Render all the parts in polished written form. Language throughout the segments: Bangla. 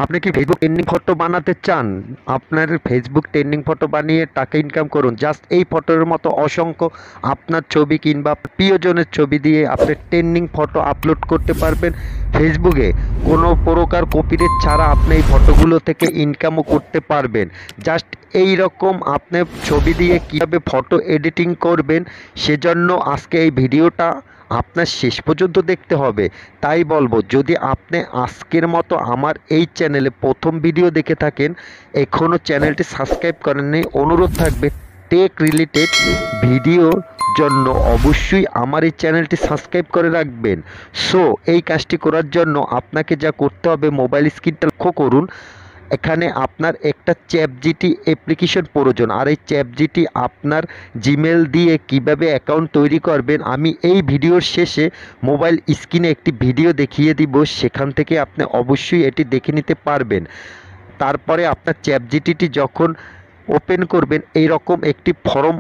আপনি কি ফেসবুক ট্রেন্ডিং ফটো বানাতে চান? আপনার ফেসবুক ট্রেন্ডিং ফটো বানিয়ে টাকা ইনকাম করুন। জাস্ট এই ফটোর মতো অসংখ্য আপনার ছবি কিংবা প্রিয়জনের ছবি দিয়ে আপনি ট্রেন্ডিং ফটো আপলোড করতে পারবেন ফেসবুকে। কোনো প্রকার কপিরাইট ছাড়া আপনি এই ফটোগুলো থেকে ইনকামও করতে পারবেন। জাস্ট এই রকম আপনি ছবি দিয়ে কীভাবে ফটো এডিটিং করবেন, সেজন্য আজকে এই ভিডিওটা আপনার শেষ পর্যন্ত দেখতে হবে। তাই বলবো, যদি আপনি আজকের মতো আমার এই চ্যানেলে প্রথম ভিডিও দেখে থাকেন, এখনও চ্যানেলটি সাবস্ক্রাইব করেননি, অনুরোধ থাকবে টেক রিলেটেড ভিডিওর জন্য অবশ্যই আমার এই চ্যানেলটি সাবস্ক্রাইব করে রাখবেন। সো এই কাজটি করার জন্য আপনাকে যা করতে হবে, মোবাইল স্ক্রিনটা লক্ষ্য করুন। এখানে আপনার একটা চ্যাটজিটি অ্যাপ্লিকেশন প্রয়োজন। আর এই চ্যাটজিটি আপনার জিমেল দিয়ে কিভাবে অ্যাকাউন্ট তৈরি করবেন, আমি এই ভিডিওর শেষে মোবাইল স্ক্রিনে একটি ভিডিও দেখিয়ে দিব, সেখান থেকে আপনি অবশ্যই এটি দেখে নিতে পারবেন। তারপরে আপনার চ্যাটজিটিটি যখন ওপেন করবেন, এই রকম একটি ফর্ম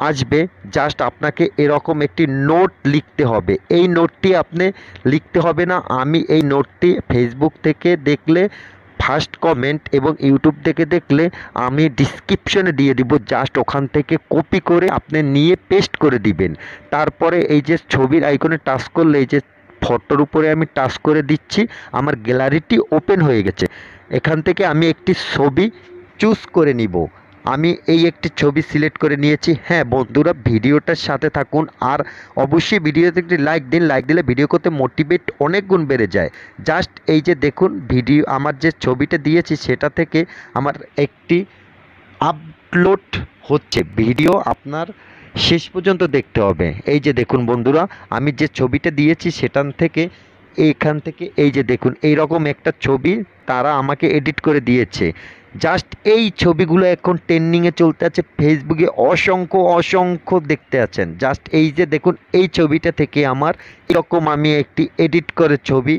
আসবে। জাস্ট আপনাকে এরকম একটি নোট লিখতে হবে। এই নোটটি আপনি লিখতে হবে না, আমি এই নোটটি ফেসবুক থেকে দেখলে ফার্স্ট কমেন্ট এবং ইউটিউব থেকে দেখলে আমি ডিসক্রিপশনে দিয়ে দিব। জাস্ট ওখান থেকে কপি করে আপনি নিয়ে পেস্ট করে দিবেন। তারপরে এই যে ছবির আইকনে টাচ করলে, এই যে ফটোর উপরে আমি টাচ করে দিচ্ছি, আমার গ্যালারিটি ওপেন হয়ে গেছে। এখান থেকে আমি একটি ছবি চুজ করে নিব। আমি এই একটি ছবি সিলেক্ট করে নিয়েছি। হ্যাঁ বন্ধুরা, ভিডিওটার সাথে থাকুন আর অবশ্যই ভিডিওতে একটি লাইক দিন। লাইক দিলে ভিডিও করতে মোটিভেট অনেক গুণ বেড়ে যায়। জাস্ট এই যে দেখুন, ভিডিও আমার যে ছবিটা দিয়েছি সেটা থেকে আমার একটি আপলোড হচ্ছে ভিডিও, আপনার শেষ পর্যন্ত দেখতে হবে। এই যে দেখুন বন্ধুরা, আমি যে ছবিটা দিয়েছি সেখান থেকে, এইখান থেকে এই যে দেখুন এই রকম একটা ছবি তারা আমাকে এডিট করে দিয়েছে। জাস্ট এই ছবিগুলো এখন ট্রেন্ডিংয়ে চলতে আছে ফেসবুকে, অসংখ্য অসংখ্য দেখতে আছেন। জাস্ট এই যে দেখুন, এই ছবিটা থেকে আমার এরকম আমি একটি এডিট করে ছবি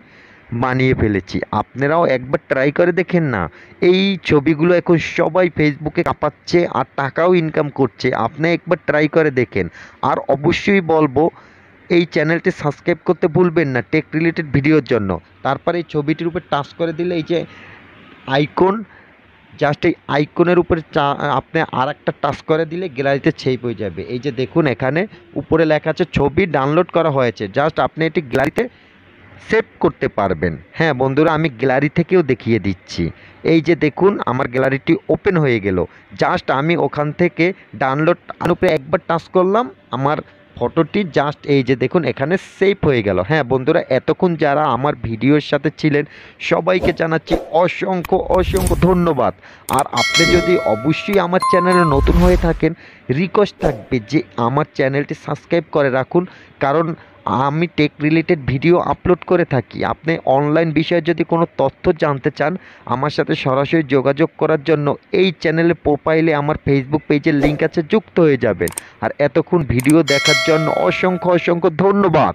বানিয়ে ফেলেছি। আপনারাও একবার ট্রাই করে দেখেন না। এই ছবিগুলো এখন সবাই ফেসবুকে কাঁপাচ্ছে আর টাকাও ইনকাম করছে। আপনি একবার ট্রাই করে দেখেন। আর অবশ্যই বলবো, এই চ্যানেলটি সাবস্ক্রাইব করতে ভুলবেন না টেক রিলেটেড ভিডিওর জন্য। তারপর এই ছবিটির উপর টাচ করে দিলে এই যে আইকন, জাস্ট এই আইকনের উপরে আপনি আর একটা টাচ করে দিলে গ্যালারিতে সেভ হয়ে যাবে। এই যে দেখুন, এখানে উপরে লেখা আছে ছবি ডাউনলোড করা হয়েছে। জাস্ট আপনি এটি গ্যালারিতে সেভ করতে পারবেন। হ্যাঁ বন্ধুরা, আমি গ্যালারি থেকেও দেখিয়ে দিচ্ছি। এই যে দেখুন, আমার গ্যালারিটি ওপেন হয়ে গেল। জাস্ট আমি ওখান থেকে ডাউনলোড উপরে একবার টাচ করলাম, আমার ফটোটি জাস্ট এই যে দেখুন এখানে সেভ হয়ে গেল। হ্যাঁ বন্ধুরা, এতক্ষণ যারা আমার ভিডিওর সাথে ছিলেন সবাইকে জানাচ্ছি অসংখ্য অসংখ্য ধন্যবাদ। আর আপনি যদি অবশ্যই আমার চ্যানেলে নতুন হয়ে থাকেন, রিকোয়েস্ট থাকবে যে আমার চ্যানেলটি সাবস্ক্রাইব করে রাখুন। কারণ আমি টেক রিলেটেড ভিডিও আপলোড করে থাকি। আপনি অনলাইন বিষয়ে যদি কোনো তথ্য জানতে চান, আমার সাথে সরাসরি যোগাযোগ করার জন্য এই চ্যানেলের প্রোফাইলে আমার ফেসবুক পেজের লিঙ্ক আছে, যুক্ত হয়ে যাবেন। আর এতক্ষণ ভিডিও দেখার জন্য অসংখ্য অসংখ্য ধন্যবাদ।